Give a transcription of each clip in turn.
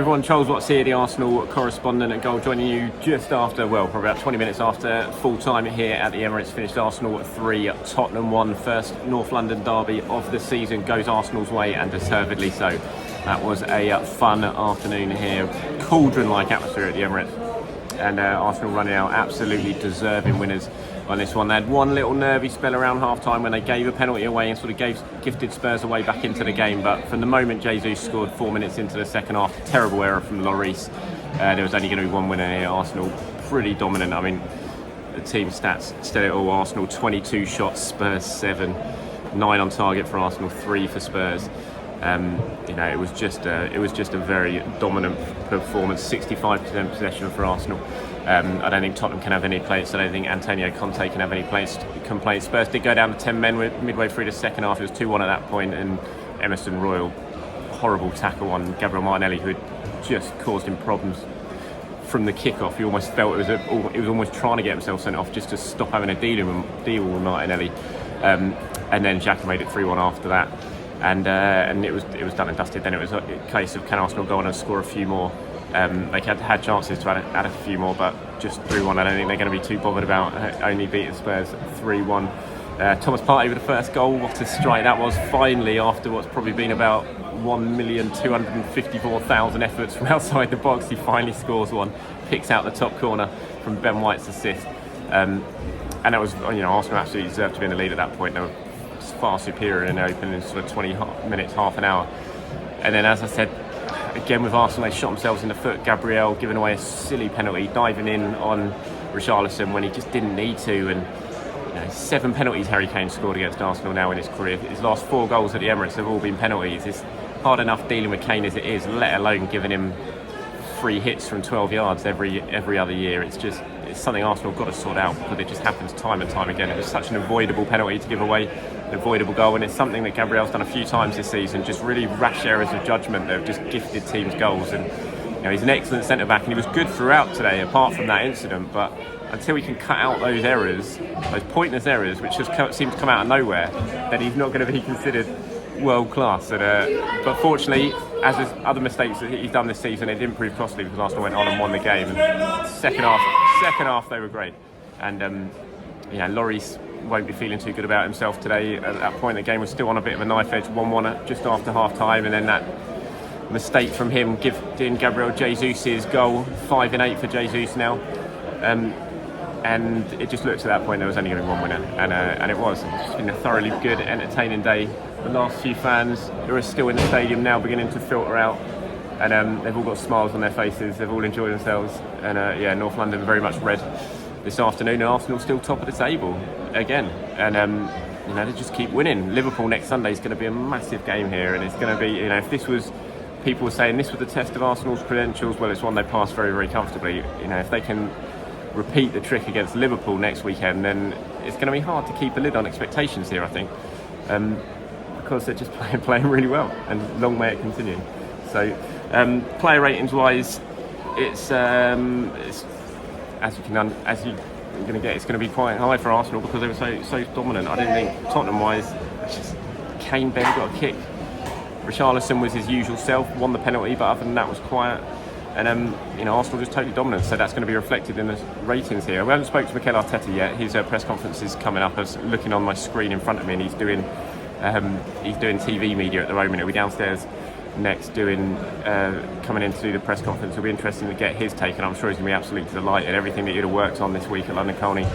everyone, Charles Watts here, the Arsenal correspondent at Goal, joining you just after, well, probably about 20 minutes after full time here at the Emirates. Finished Arsenal at 3, Tottenham 1. First North London derby of the season goes Arsenal's way, and deservedly so. That was a fun afternoon here, cauldron-like atmosphere at the Emirates, and Arsenal running out absolutely deserving winners on this one. They had one little nervy spell around half-time when they gave a penalty away and sort of gifted Spurs away back into the game, but from the moment Jesus scored 4 minutes into the second half, terrible error from Lloris, there was only going to be one winner here. Arsenal pretty dominant. I mean, the team stats still at all. Arsenal 22 shots, Spurs 7, 9 on target for Arsenal, 3 for Spurs. It was just a very dominant performance. 65% possession for Arsenal. I don't think Tottenham can have any plates. I don't think Antonio Conte can have any complaints. Spurs did go down to 10 men midway through the second half. It was 2-1 at that point, and Emerson Royal, horrible tackle on Gabriel Martinelli, who had just caused him problems from the kickoff. He almost felt he was almost trying to get himself sent off just to stop having a deal with Martinelli. And then Xhaka made it 3-1 after that. And it was done and dusted. Then it was a case of, can Arsenal go on and score a few more? They had chances to add a few more, but just 3-1. I don't think they're going to be too bothered about only beating Spurs 3-1. Thomas Partey with the first goal. What a strike that was, finally, after what's probably been about 1,254,000 efforts from outside the box. He finally scores one, picks out the top corner from Ben White's assist. And that was, Arsenal absolutely deserved to be in the lead at that point. They were far superior in the opening sort of 20 minutes, half an hour. And then, as I said, again with Arsenal, they shot themselves in the foot. Gabriel giving away a silly penalty, diving in on Richarlison when he just didn't need to. And 7 penalties Harry Kane scored against Arsenal now in his career. His last 4 goals at the Emirates have all been penalties. It's hard enough dealing with Kane as it is, let alone giving him 3 hits from 12 yards every other year. It's something Arsenal have got to sort out, because it just happens time and time again. It was such an avoidable penalty to give away, an avoidable goal, and it's something that Gabriel's done a few times this season, just really rash errors of judgment that have just gifted teams goals. And he's an excellent centre-back, and he was good throughout today, apart from that incident, but until he can cut out those errors, those pointless errors, which just seem to come out of nowhere, then he's not going to be considered world-class. But fortunately, as with other mistakes that he's done this season, it didn't prove costly, because Arsenal went on and won the game. And second half they were great. And Lloris won't be feeling too good about himself today. At that point, the game was still on a bit of a knife edge, 1-1 just after half-time, and then that mistake from him giving Gabriel Jesus' goal, 5 in 8 for Jesus now. And it just looked at that point there was only going to be one winner, and it was. It's been a thoroughly good, entertaining day. The last few fans who are still in the stadium now beginning to filter out, and they've all got smiles on their faces. They've all enjoyed themselves, and North London very much red this afternoon, and Arsenal still top of the table again, and they just keep winning. Liverpool next Sunday is going to be a massive game here, and it's going to be, if this was, people were saying this was the test of Arsenal's credentials, well, it's one they passed very, very comfortably. If they can repeat the trick against Liverpool next weekend, then it's going to be hard to keep a lid on expectations here, I think, because they're just playing really well, and long may it continue. So player ratings wise, it's as you're going to get, it's going to be quite high for Arsenal, because they were so dominant. I didn't think Tottenham wise, Kane barely got a kick. Richarlison was his usual self, won the penalty, but other than that was quiet. And Arsenal just totally dominant, so that's going to be reflected in the ratings here. We haven't spoken to Mikel Arteta yet. His press conference is coming up. I was looking on my screen in front of me, and he's doing TV media at the moment. He'll be downstairs next coming in to do the press conference. It'll be interesting to get his take, and I'm sure he's going to be absolutely delighted. Everything that he'd have worked on this week at London Colney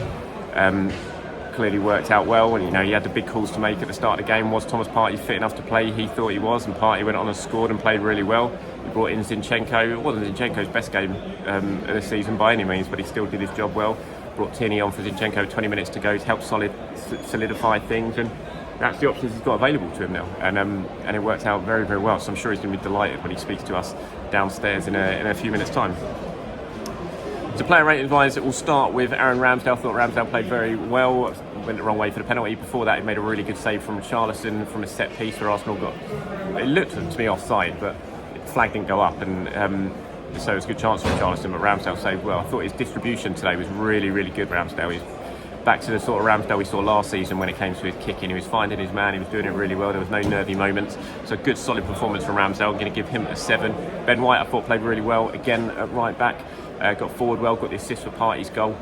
clearly worked out well, and he had the big calls to make at the start of the game. Was Thomas Partey fit enough to play? He thought he was, and Partey went on and scored and played really well. He brought in Zinchenko. It wasn't Zinchenko's best game of the season by any means, but he still did his job well. Brought Tierney on for Zinchenko, 20 minutes to go to help solidify things, and that's the options he's got available to him now, and it worked out very, very well. So I'm sure he's going to be delighted when he speaks to us downstairs in a few minutes' time. So player ratings wise, it will start with Aaron Ramsdale. I thought Ramsdale played very well. Went the wrong way for the penalty. Before that, he made a really good save from Richarlison from a set piece where Arsenal it looked to me offside, but the flag didn't go up, and so it was a good chance for Richarlison, but Ramsdale saved well. I thought his distribution today was really, really good. Ramsdale, he's back to the sort of Ramsdale we saw last season when it came to his kicking. He was finding his man, he was doing it really well, there was no nervy moments. So good solid performance from Ramsdale. I'm going to give him a 7. Ben White I thought played really well, again at right back, got forward well, got the assist for Partey's goal.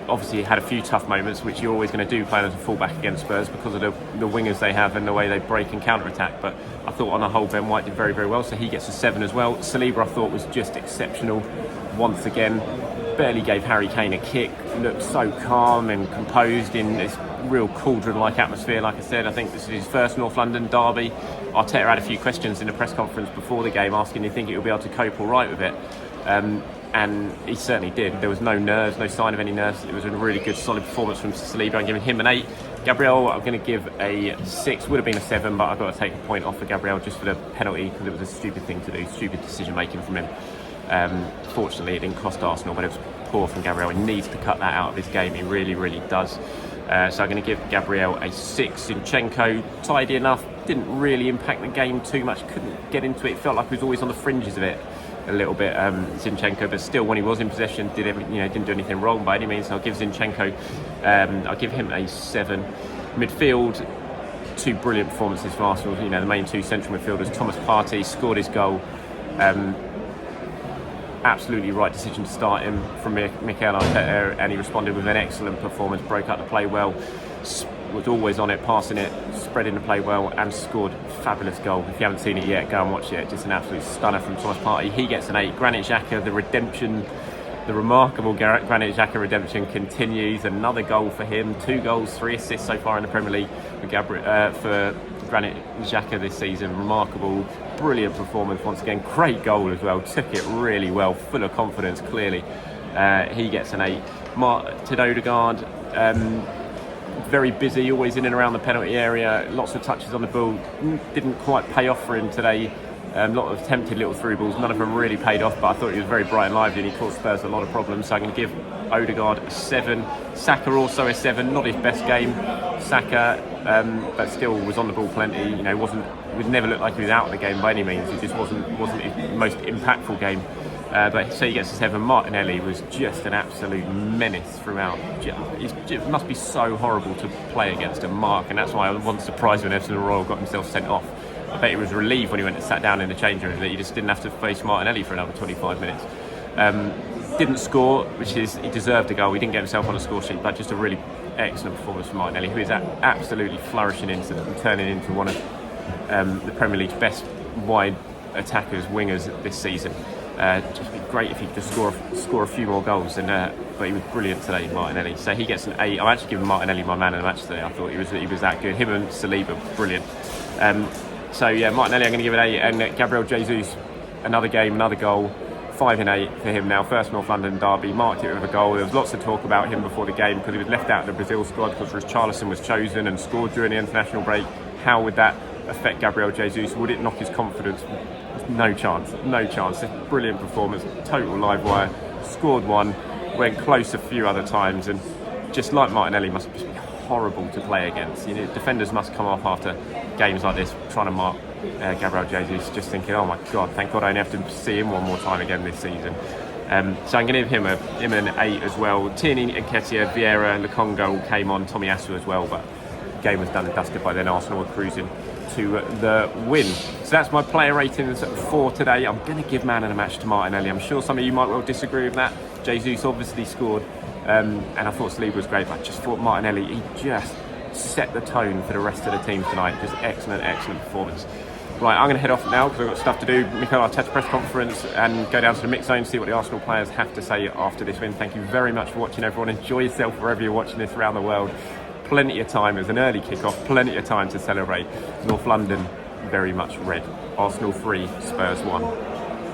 Obviously he had a few tough moments, which you're always going to do playing as a fullback against Spurs because of the wingers they have and the way they break and counter-attack. But I thought on the whole Ben White did very, very well, so he gets a 7 as well. Saliba I thought was just exceptional once again. Barely gave Harry Kane a kick, looked so calm and composed in this real cauldron-like atmosphere. Like I said, I think this is his first North London derby. Arteta had a few questions in the press conference before the game asking, do you think he'll be able to cope all right with it? And he certainly did. There was no nerves, no sign of any nerves. It was a really good, solid performance from Saliba. I'm giving him an 8. Gabriel, I'm going to give a 6. Would have been a 7, but I've got to take a point off for Gabriel just for the penalty because it was a stupid thing to do, stupid decision-making from him. Fortunately, it didn't cost Arsenal, but it was poor from Gabriel. He needs to cut that out of his game. He really, really does. So I'm going to give Gabriel a 6. Zinchenko, tidy enough, didn't really impact the game too much. Couldn't get into it. Felt like he was always on the fringes of it a little bit, Zinchenko. But still, when he was in possession, didn't do anything wrong by any means. So I'll give Zinchenko. I'll give him a 7. Midfield, 2 brilliant performances from Arsenal. The main 2 central midfielders. Thomas Partey scored his goal. Absolutely right decision to start him from Mikel Arteta, and he responded with an excellent performance, broke up the play well, was always on it, passing it, spreading the play well, and scored a fabulous goal. If you haven't seen it yet, go and watch it. Just an absolute stunner from Thomas Partey. He gets an 8. Granit Xhaka, the remarkable Granit Xhaka redemption continues. Another goal for him, 2 goals, 3 assists so far in the Premier League for Granit Xhaka this season. Remarkable, brilliant performance once again. Great goal as well, took it really well, full of confidence clearly. He gets an 8. Martin Odegaard, very busy, always in and around the penalty area, lots of touches on the ball, didn't quite pay off for him today. A lot of attempted little through balls, none of them really paid off, but I thought he was very bright and lively and he caused Spurs a lot of problems. So I'm going to give Odegaard a 7. Saka also a 7, not his best game. Saka, but still was on the ball plenty. Would never look like he was out of the game by any means. It just wasn't his most impactful game. But so he gets a 7. Martinelli was just an absolute menace throughout. It must be so horrible to play against a Mark, and that's why I wasn't surprised when Everton Royal got himself sent off. I bet he was relieved when he went and sat down in the change room that he just didn't have to face Martinelli for another 25 minutes. Didn't score, which is, he deserved a goal. He didn't get himself on a score sheet, but just a really excellent performance from Martinelli, who is absolutely flourishing into and turning into one of the Premier League's best wide attackers, wingers this season. Just be great if he could just score a few more goals. But he was brilliant today, Martinelli. So he gets an 8. I'm actually giving Martinelli my man of the match today. I thought he was that good. Him and Saliba, brilliant. So yeah, Martinelli I'm going to give it 8, and Gabriel Jesus, another game, another goal, 5 and 8 for him now. First North London derby, marked it with a goal. There was lots of talk about him before the game because he was left out of the Brazil squad because Richarlison was chosen and scored during the international break. How would that affect Gabriel Jesus? Would it knock his confidence? No chance. It's a brilliant performance, total live wire, scored 1, went close a few other times, and just like Martinelli, must be horrible to play against. Defenders must come off after games like this trying to mark Gabriel Jesus, just thinking, oh my God, thank God I only have to see him one more time again this season. So I'm going to give him an 8 as well. Tierney, Nketiah, Vieira and Lukonga all came on, Tommy Asu as well, but the game was done and dusted by then. Arsenal were cruising to the win. So that's my player ratings for today. I'm going to give man of the match to Martinelli. I'm sure some of you might well disagree with that. Jesus obviously scored, and I thought Saliba was great, but I just thought Martinelli, he just set the tone for the rest of the team tonight. Just excellent performance. Right, I'm going to head off now because I've got stuff to do. Mikel Arteta press conference and go down to the mix zone, see what the Arsenal players have to say after this win. Thank you very much for watching, everyone. Enjoy yourself wherever you're watching this around the world. Plenty of time, as an early kick-off, plenty of time to celebrate. North London very much red. Arsenal 3, Spurs 1.